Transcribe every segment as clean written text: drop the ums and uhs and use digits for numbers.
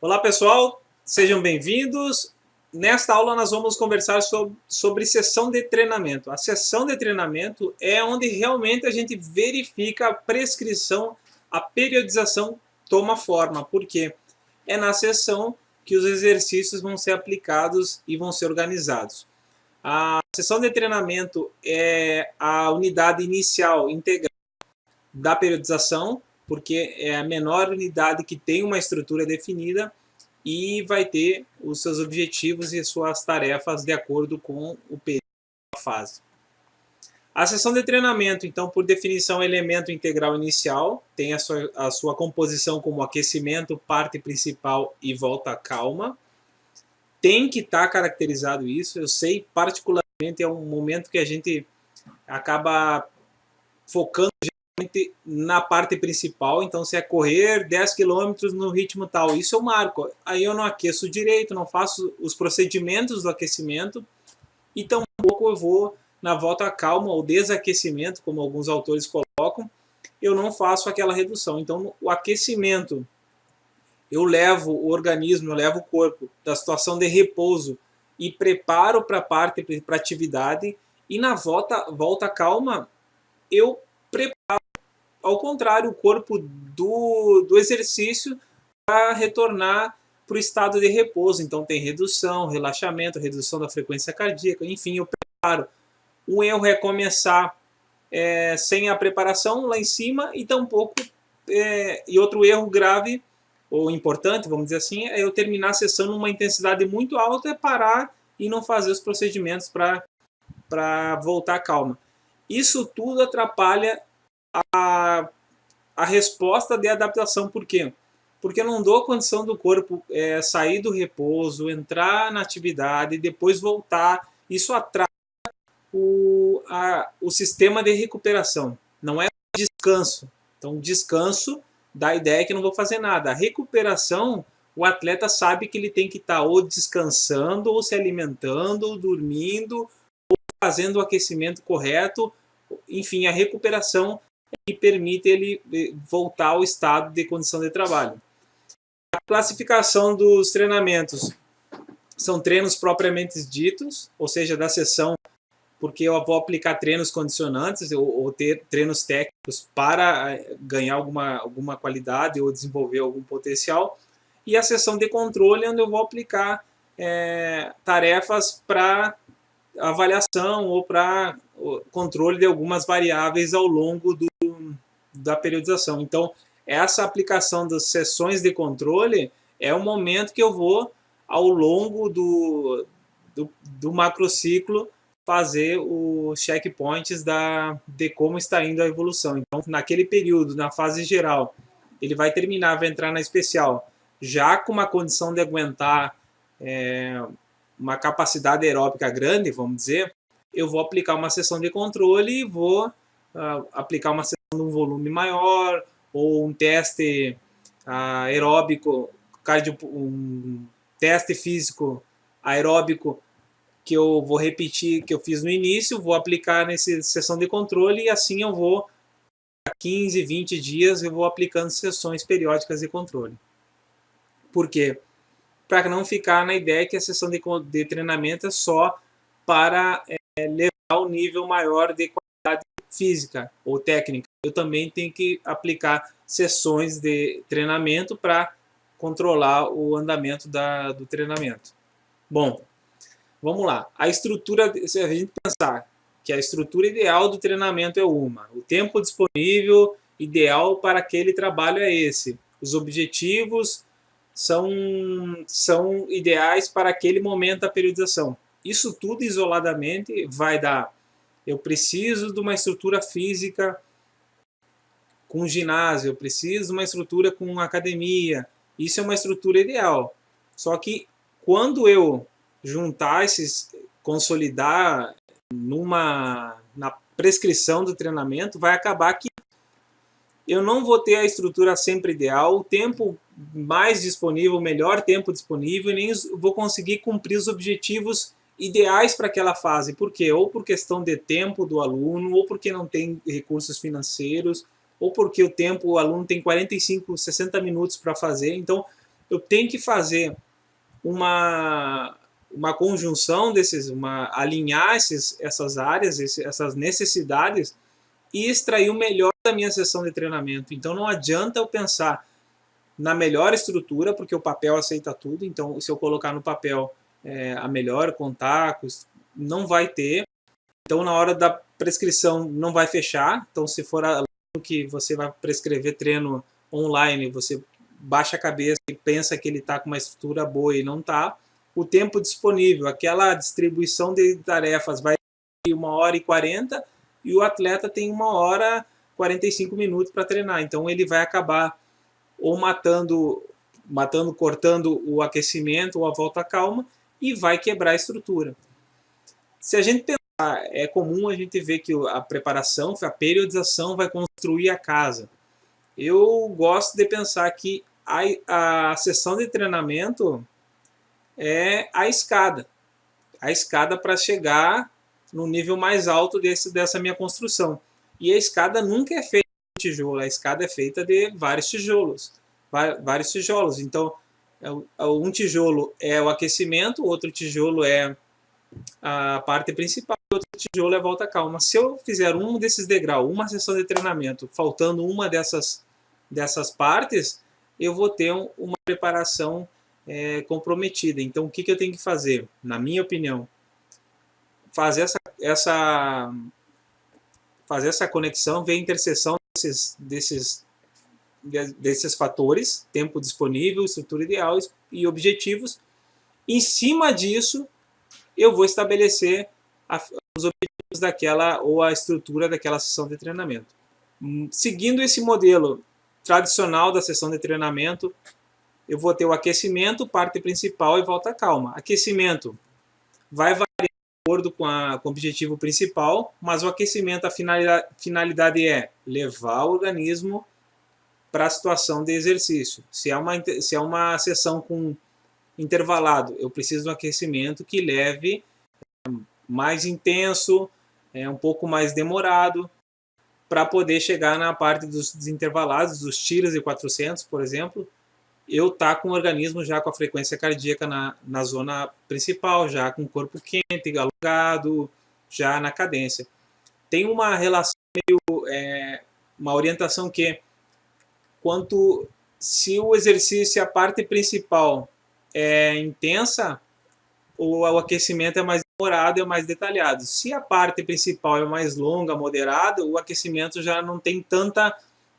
Olá pessoal, sejam bem-vindos. Nesta aula nós vamos conversar sobre sessão de treinamento. A sessão de treinamento é onde realmente a gente verifica a prescrição, a periodização toma forma, porque é na sessão que os exercícios vão ser aplicados e vão ser organizados. A sessão de treinamento é a unidade inicial integral da periodização, porque é a menor unidade que tem uma estrutura definida e vai ter os seus objetivos e suas tarefas de acordo com o período da fase. A sessão de treinamento, então, por definição, é elemento integral inicial, tem a sua composição como aquecimento, parte principal e volta calma. Tem que estar caracterizado isso, eu sei, particularmente é um momento que a gente acaba focando na parte principal, então se é correr 10 km no ritmo tal, isso eu marco, aí eu não aqueço direito, não faço os procedimentos do aquecimento e tampouco eu vou na volta calma ou desaquecimento, como alguns autores colocam, eu não faço aquela redução. Então o aquecimento, eu levo o organismo, eu levo o corpo da situação de repouso e preparo para a parte, para a atividade, e na volta calma eu preparo ao contrário, o corpo do exercício para retornar para o estado de repouso. Então tem redução, relaxamento, redução da frequência cardíaca, enfim, eu preparo. Um erro é começar sem a preparação lá em cima e tampouco... e outro erro grave, ou importante, vamos dizer assim, é eu terminar a sessão numa intensidade muito alta, é parar e não fazer os procedimentos para voltar calma. Isso tudo atrapalha a resposta de adaptação. Por quê? Porque eu não dou condição do corpo sair do repouso, entrar na atividade, depois voltar. Isso atrasa o sistema de recuperação. Não é descanso. Então, descanso dá a ideia que eu não vou fazer nada. A recuperação, o atleta sabe que ele tem que estar ou descansando, ou se alimentando, ou dormindo, ou fazendo o aquecimento correto. Enfim, a recuperação que permite ele voltar ao estado de condição de trabalho. A classificação dos treinamentos são treinos propriamente ditos, ou seja, da sessão, porque eu vou aplicar treinos condicionantes ou ter treinos técnicos para ganhar alguma qualidade ou desenvolver algum potencial. E a sessão de controle, onde eu vou aplicar tarefas para avaliação ou para controle de algumas variáveis ao longo da periodização. Então, essa aplicação das sessões de controle é o momento que eu vou, ao longo do macrociclo, fazer os checkpoints de como está indo a evolução. Então, naquele período, na fase geral, ele vai terminar, vai entrar na especial, já com uma condição de aguentar uma capacidade aeróbica grande, vamos dizer, eu vou aplicar uma sessão de controle e vou aplicar uma sessão de um volume maior, ou um teste aeróbico, um teste físico aeróbico que eu vou repetir, que eu fiz no início, vou aplicar nessa sessão de controle e assim eu vou, a 15, 20 dias, eu vou aplicando sessões periódicas de controle. Por quê? Para não ficar na ideia que a sessão de treinamento é só para levar ao nível maior de qualidade física ou técnica. Eu também tenho que aplicar sessões de treinamento para controlar o andamento do treinamento. Bom, vamos lá. A estrutura, se a gente pensar que a estrutura ideal do treinamento é uma, o tempo disponível ideal para aquele trabalho é esse, os objetivos são ideais para aquele momento da periodização. Isso tudo isoladamente vai dar, eu preciso de uma estrutura física com ginásio, eu preciso de uma estrutura com academia, isso é uma estrutura ideal. Só que quando eu juntar consolidar na prescrição do treinamento, vai acabar que eu não vou ter a estrutura sempre ideal, o tempo mais disponível, o melhor tempo disponível, e nem vou conseguir cumprir os objetivos ideais para aquela fase. Por quê? Ou por questão de tempo do aluno, ou porque não tem recursos financeiros, ou porque o aluno tem 45, 60 minutos para fazer. Então, eu tenho que fazer uma conjunção desses, alinhar essas áreas, essas necessidades e extrair o melhor da minha sessão de treinamento. Então não adianta eu pensar na melhor estrutura, porque o papel aceita tudo, então se eu colocar no papel a melhor, contatos, não vai ter. Então na hora da prescrição não vai fechar, então se for aluno que você vai prescrever treino online, você baixa a cabeça e pensa que ele está com uma estrutura boa e não está. O tempo disponível, aquela distribuição de tarefas vai ter 1h40 e o atleta tem 1h45 minutos para treinar. Então ele vai acabar ou cortando o aquecimento ou a volta calma e vai quebrar a estrutura. Se a gente pensar, é comum a gente ver que a preparação, periodização vai construir a casa. Eu gosto de pensar que a sessão de treinamento é a escada para chegar no nível mais alto dessa minha construção. E a escada nunca é feita de tijolo, a escada é feita de vários tijolos. Então, um tijolo é o aquecimento, outro tijolo é a parte principal, outro tijolo é a volta calma. Se eu fizer um desses degraus, uma sessão de treinamento, faltando uma dessas partes, eu vou ter uma preparação comprometida. Então, o que eu tenho que fazer? Na minha opinião, fazer essa conexão, ver a interseção desses fatores, tempo disponível, estrutura ideal e objetivos. Em cima disso, eu vou estabelecer os objetivos daquela ou a estrutura daquela sessão de treinamento. Seguindo esse modelo tradicional da sessão de treinamento, eu vou ter o aquecimento, parte principal e volta calma. Aquecimento vai variar de acordo com o objetivo principal, mas o aquecimento, a finalidade é levar o organismo para a situação de exercício. Se é uma sessão com intervalado, eu preciso de um aquecimento que leve mais intenso, um pouco mais demorado, para poder chegar na parte dos intervalados, dos tiros de 400, por exemplo, eu tá com o organismo já com a frequência cardíaca na zona principal, já com o corpo quente, alongado, já na cadência. Tem uma relação uma orientação que se o exercício, a parte principal é intensa, o aquecimento é mais demorado, é mais detalhado. Se a parte principal é mais longa, moderada, o aquecimento já não tem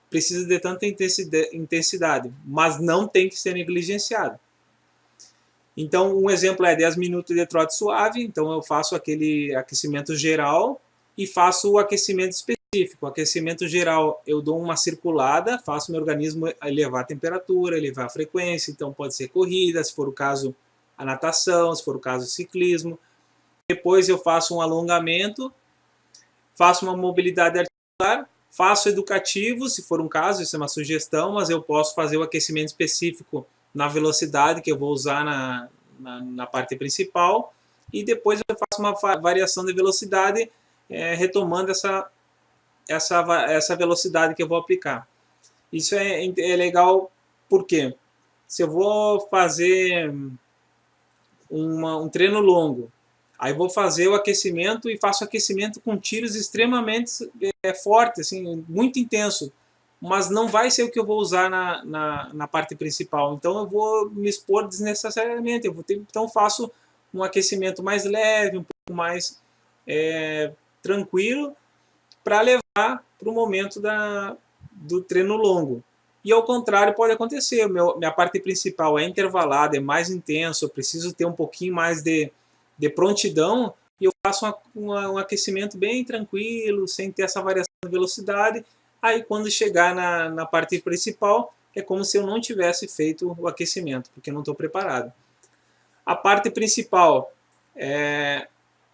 precisa de tanta intensidade, mas não tem que ser negligenciado. Então, um exemplo é 10 minutos de trote suave, então eu faço aquele aquecimento geral e faço o aquecimento específico. O aquecimento geral, eu dou uma circulada, faço meu organismo elevar a temperatura, elevar a frequência, então pode ser corrida, se for o caso a natação, se for o caso o ciclismo. Depois eu faço um alongamento, faço uma mobilidade articular, faço educativo, se for um caso, isso é uma sugestão, mas eu posso fazer o aquecimento específico na velocidade que eu vou usar na parte principal, e depois eu faço uma variação de velocidade, retomando essa velocidade que eu vou aplicar. Isso é legal porque se eu vou fazer um treino longo, aí vou fazer o aquecimento e faço aquecimento com tiros extremamente fortes, assim, muito intenso, mas não vai ser o que eu vou usar na parte principal. Então eu vou me expor desnecessariamente. Então faço um aquecimento mais leve, um pouco mais tranquilo, para levar para o momento do treino longo. E ao contrário pode acontecer, minha parte principal é intervalada, é mais intenso, eu preciso ter um pouquinho mais de prontidão, e eu faço um aquecimento bem tranquilo, sem ter essa variação de velocidade. Aí quando chegar na parte principal, é como se eu não tivesse feito o aquecimento, porque não estou preparado. A parte principal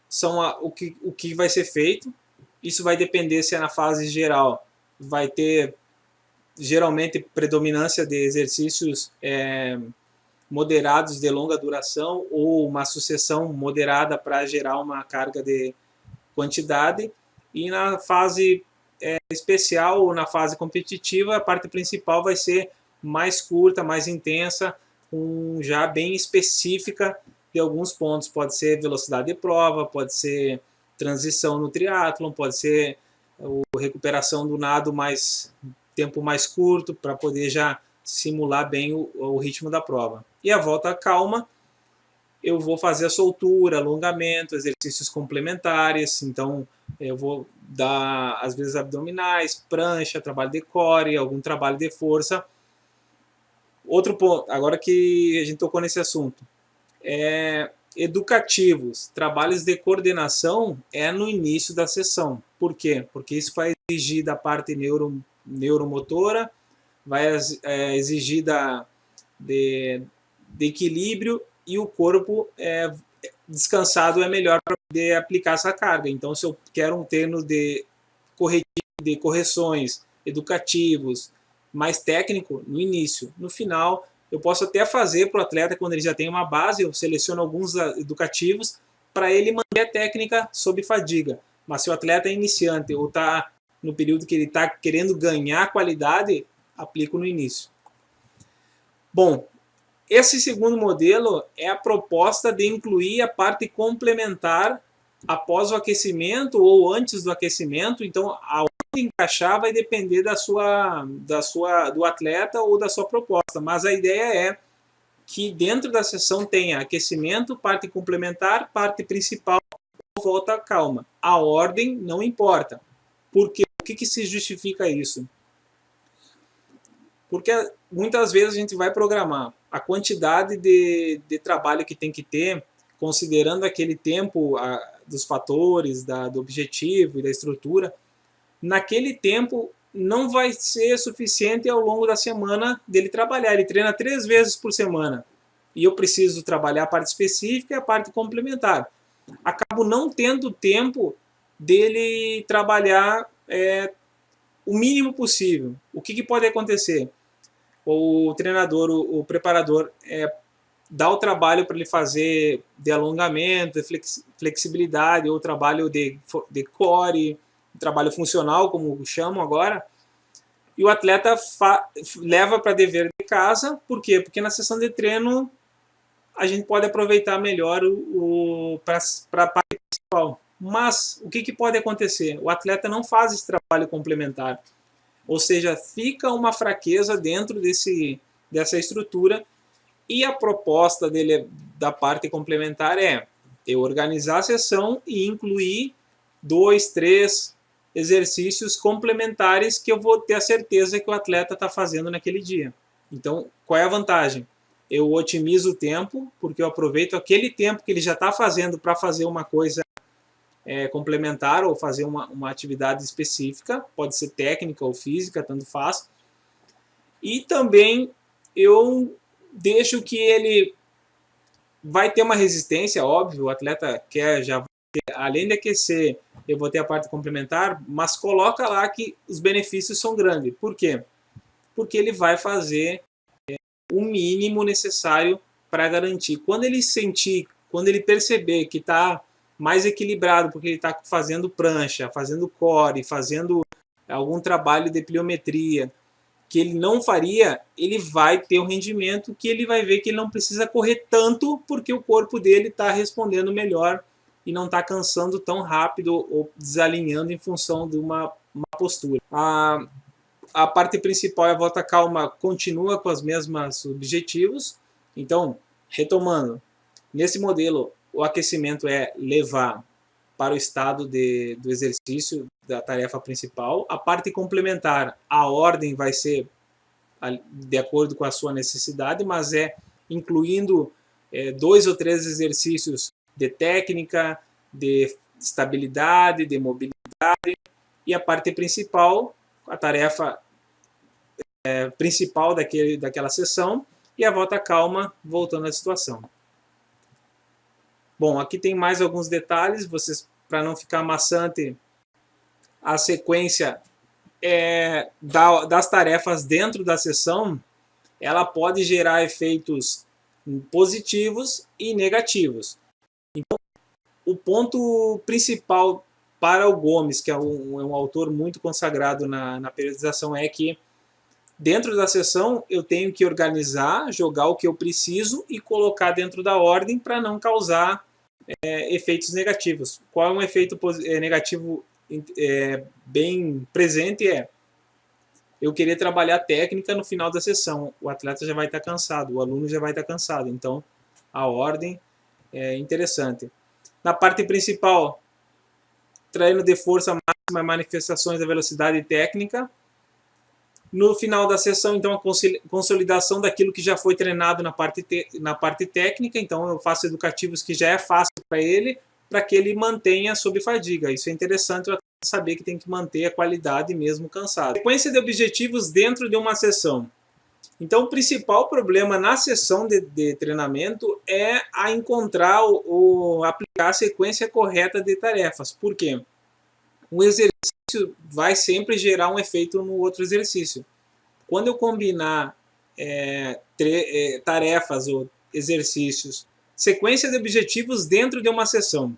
são o que vai ser feito. Isso vai depender se é na fase geral, vai ter geralmente predominância de exercícios moderados de longa duração ou uma sucessão moderada para gerar uma carga de quantidade. E na fase especial ou na fase competitiva, a parte principal vai ser mais curta, mais intensa, já bem específica de alguns pontos. Pode ser velocidade de prova, pode ser transição no triatlon, pode ser recuperação do nado tempo mais curto, para poder já simular bem o ritmo da prova. E a volta calma, eu vou fazer a soltura, alongamento, exercícios complementares, então eu vou dar, às vezes, abdominais, prancha, trabalho de core, algum trabalho de força. Outro ponto, agora que a gente tocou nesse assunto, educativos, trabalhos de coordenação no início da sessão. Por quê? Porque isso vai exigir da parte neuromotora, vai exigir de equilíbrio, e o corpo descansado é melhor para poder aplicar essa carga. Então, se eu quero um treino de correções, educativos, mais técnico, no início. No final, eu posso até fazer para o atleta, quando ele já tem uma base, eu seleciono alguns educativos para ele manter a técnica sob fadiga. Mas se o atleta é iniciante ou está no período que ele está querendo ganhar qualidade, aplico no início. Bom, esse segundo modelo é a proposta de incluir a parte complementar após o aquecimento ou antes do aquecimento. Então, aonde encaixar vai depender do atleta ou da sua proposta. Mas a ideia é que dentro da sessão tenha aquecimento, parte complementar, parte principal, volta calma. A ordem não importa. Por quê? O que se justifica isso? Porque muitas vezes a gente vai programar a quantidade de trabalho que tem que ter, considerando aquele tempo dos fatores, do objetivo e da estrutura. Naquele tempo não vai ser suficiente ao longo da semana dele trabalhar. Ele treina 3 vezes por semana. E eu preciso trabalhar a parte específica e a parte complementar. Acabo não tendo tempo dele trabalhar o mínimo possível. O que pode acontecer? O treinador, o preparador, dá o trabalho para ele fazer de alongamento, de flexibilidade, ou trabalho de core, trabalho funcional, como chamam agora, e o atleta leva para dever de casa. Por quê? Porque na sessão de treino a gente pode aproveitar melhor para a parte principal. Mas o que pode acontecer? O atleta não faz esse trabalho complementar. Ou seja, fica uma fraqueza dentro dessa estrutura, e a proposta dele, da parte complementar, é eu organizar a sessão e incluir 2, 3 exercícios complementares que eu vou ter a certeza que o atleta está fazendo naquele dia. Então, qual é a vantagem? Eu otimizo o tempo, porque eu aproveito aquele tempo que ele já está fazendo para fazer uma coisa complementar, ou fazer uma atividade específica, pode ser técnica ou física, tanto faz. E também eu deixo que ele vai ter uma resistência, óbvio, o atleta já ter, além de aquecer, eu vou ter a parte complementar, mas coloca lá que os benefícios são grandes. Por quê? Porque ele vai fazer o mínimo necessário para garantir. Quando ele perceber que está mais equilibrado, porque ele está fazendo prancha, fazendo core, fazendo algum trabalho de pliometria, que ele não faria, ele vai ter um rendimento que ele vai ver que ele não precisa correr tanto, porque o corpo dele está respondendo melhor e não está cansando tão rápido ou desalinhando em função de uma postura. A parte principal, a volta calma, continua com os mesmos objetivos. Então, retomando, nesse modelo, o aquecimento é levar para o estado do exercício, da tarefa principal. A parte complementar, a ordem vai ser de acordo com a sua necessidade, mas incluindo 2 ou 3 exercícios de técnica, de estabilidade, de mobilidade, e a parte principal, a tarefa principal daquela sessão, e a volta calma, voltando à situação. Bom, aqui tem mais alguns detalhes, para não ficar maçante, a sequência das tarefas dentro da sessão, ela pode gerar efeitos positivos e negativos. Então, o ponto principal para o Gomes, que é um autor muito consagrado na periodização, é que Dentro da sessão, eu tenho que organizar, jogar o que eu preciso e colocar dentro da ordem para não causar efeitos negativos. Qual é um efeito negativo bem presente? Eu querer trabalhar técnica no final da sessão. O atleta já vai estar cansado, o aluno já vai estar cansado. Então, a ordem é interessante. Na parte principal, treino de força máxima, manifestações da velocidade técnica. No final da sessão, então, a consolidação daquilo que já foi treinado na parte técnica. Então, eu faço educativos que já é fácil para ele, para que ele mantenha sob fadiga. Isso é interessante, eu saber que tem que manter a qualidade mesmo cansado. Sequência de objetivos dentro de uma sessão. Então, o principal problema na sessão de treinamento é a encontrar ou aplicar a sequência correta de tarefas. Por quê? Um exercício vai sempre gerar um efeito no outro exercício. Quando eu combinar tarefas ou exercícios, sequência de objetivos dentro de uma sessão.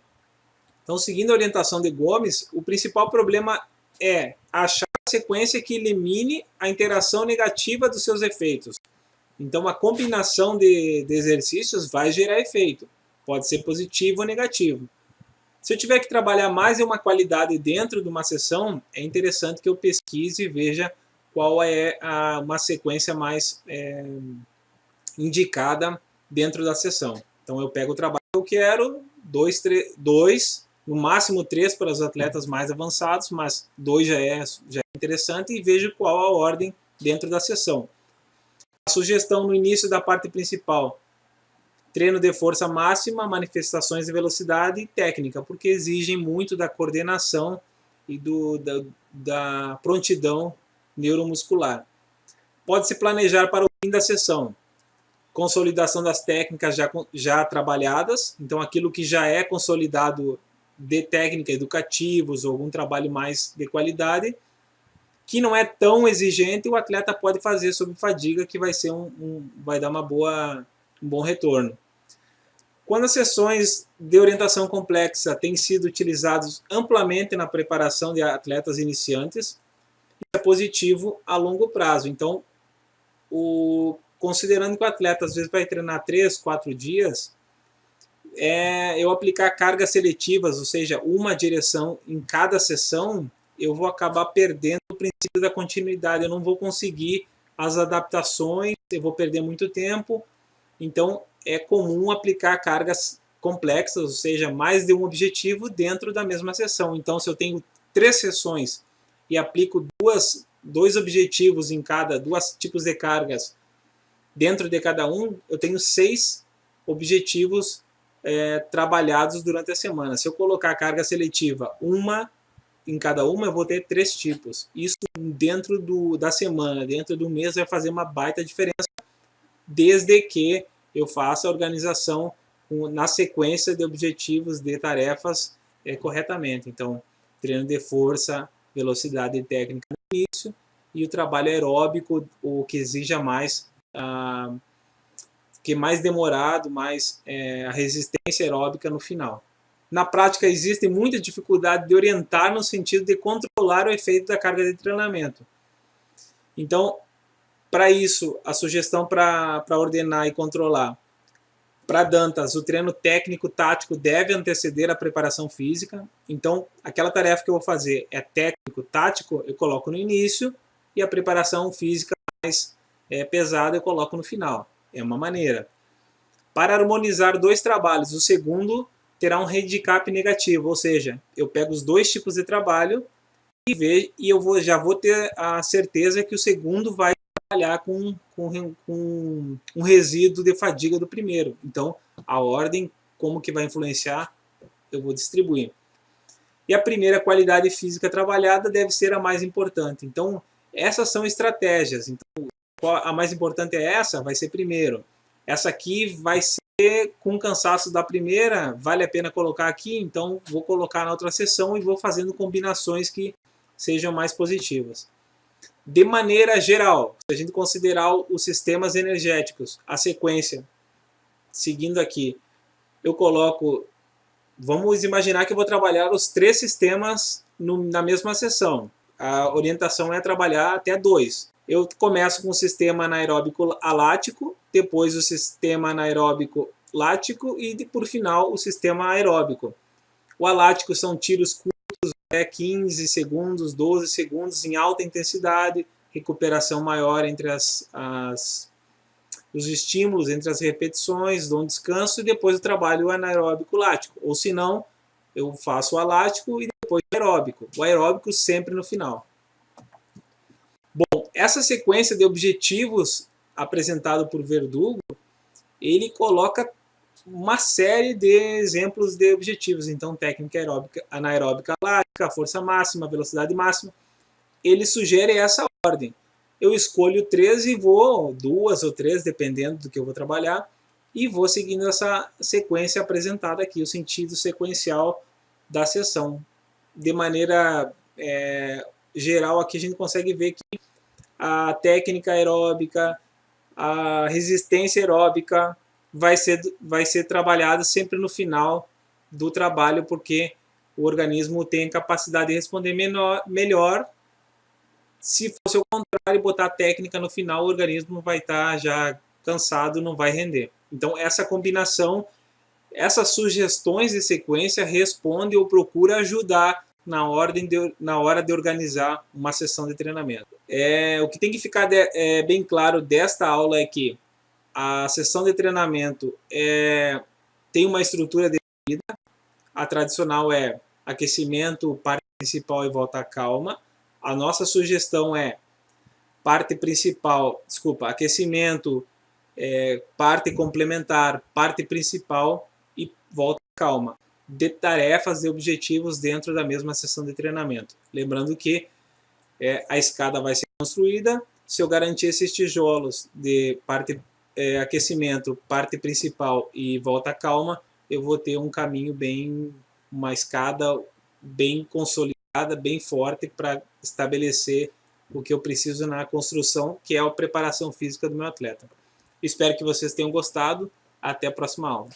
Então, seguindo a orientação de Gomes, o principal problema é achar a sequência que elimine a interação negativa dos seus efeitos. Então, a combinação de exercícios vai gerar efeito. Pode ser positivo ou negativo. Se eu tiver que trabalhar mais em uma qualidade dentro de uma sessão, é interessante que eu pesquise e veja qual é uma sequência mais indicada dentro da sessão. Então, eu pego o trabalho que eu quero, dois, no máximo 3 para os atletas mais avançados, mas 2 já é interessante, e vejo qual a ordem dentro da sessão. A sugestão no início da parte principal: treino de força máxima, manifestações de velocidade e técnica, porque exigem muito da coordenação e da prontidão neuromuscular. Pode-se planejar para o fim da sessão: consolidação das técnicas já trabalhadas, então aquilo que já é consolidado de técnica, educativos ou algum trabalho mais de qualidade, que não é tão exigente, o atleta pode fazer sob fadiga, que vai ser vai dar um bom retorno. Quando as sessões de orientação complexa têm sido utilizadas amplamente na preparação de atletas iniciantes, isso é positivo a longo prazo. Então, considerando que o atleta às vezes vai treinar 3, 4 dias, eu aplicar cargas seletivas, ou seja, uma direção em cada sessão, eu vou acabar perdendo o princípio da continuidade. Eu não vou conseguir as adaptações, eu vou perder muito tempo. Então, é comum aplicar cargas complexas, ou seja, mais de um objetivo dentro da mesma sessão. Então, se eu tenho 3 sessões e aplico dois objetivos em cada, 2 tipos de cargas dentro de cada um, eu tenho 6 objetivos trabalhados durante a semana. Se eu colocar carga seletiva uma em cada uma, eu vou ter 3 tipos. Isso dentro da semana, dentro do mês, vai fazer uma baita diferença, desde que eu faça a organização na sequência de objetivos de tarefas corretamente. Então, treino de força, velocidade e técnica no início, e o trabalho aeróbico, o que exija mais, que é mais demorado, mais a resistência aeróbica no final. Na prática, existe muita dificuldade de orientar no sentido de controlar o efeito da carga de treinamento. Então, para isso, a sugestão para ordenar e controlar: para Dantas, o treino técnico-tático deve anteceder a preparação física. Então, aquela tarefa que eu vou fazer é técnico-tático, eu coloco no início, e a preparação física mais pesada eu coloco no final. É uma maneira. Para harmonizar 2 trabalhos, o segundo terá um handicap negativo, ou seja, eu pego os 2 tipos de trabalho e eu já vou ter a certeza que o segundo vai trabalhar com um resíduo de fadiga do primeiro. Então, a ordem, como que vai influenciar, eu vou distribuir. E a primeira qualidade física trabalhada deve ser a mais importante. Então, essas são estratégias. Então, a mais importante é essa, vai ser primeiro. Essa aqui vai ser com cansaço da primeira, vale a pena colocar aqui, então vou colocar na outra sessão e vou fazendo combinações que sejam mais positivas. De maneira geral, se a gente considerar os sistemas energéticos, a sequência, seguindo aqui, eu coloco, vamos imaginar que eu vou trabalhar os 3 sistemas na mesma sessão. A orientação é trabalhar até 2. Eu começo com o sistema anaeróbico alático, depois o sistema anaeróbico lático e, por final, o sistema aeróbico. O alático são tiros curtos, 15 segundos, 12 segundos, em alta intensidade, recuperação maior entre os estímulos, entre as repetições, dou um descanso e depois eu trabalho o anaeróbico lático. Ou se não, eu faço o alático e depois o aeróbico. O aeróbico sempre no final. Bom, essa sequência de objetivos apresentado por Verdugo, ele coloca uma série de exemplos de objetivos. Então, técnica aeróbica, anaeróbica lática, força máxima, velocidade máxima. Ele sugere essa ordem. Eu escolho 3 e vou, 2 ou 3, dependendo do que eu vou trabalhar, e vou seguindo essa sequência apresentada aqui, o sentido sequencial da sessão. De maneira geral, aqui a gente consegue ver que a técnica aeróbica, a resistência aeróbica vai ser trabalhada sempre no final do trabalho, porque o organismo tem capacidade de responder melhor. Se fosse o contrário, botar a técnica no final, o organismo vai estar já cansado, não vai render. Então, essa combinação, essas sugestões de sequência respondem ou procuram ajudar na hora de organizar uma sessão de treinamento. O que tem que ficar bem claro desta aula é que a sessão de treinamento tem uma estrutura definida. A tradicional é aquecimento, parte principal e volta calma. A nossa sugestão é aquecimento, parte complementar, parte principal e volta calma. De tarefas e objetivos dentro da mesma sessão de treinamento. Lembrando que a escada vai ser construída, se eu garantir esses tijolos de aquecimento, parte principal e volta calma, eu vou ter um caminho uma escada bem consolidada, bem forte para estabelecer o que eu preciso na construção, que é a preparação física do meu atleta. Espero que vocês tenham gostado. Até a próxima aula.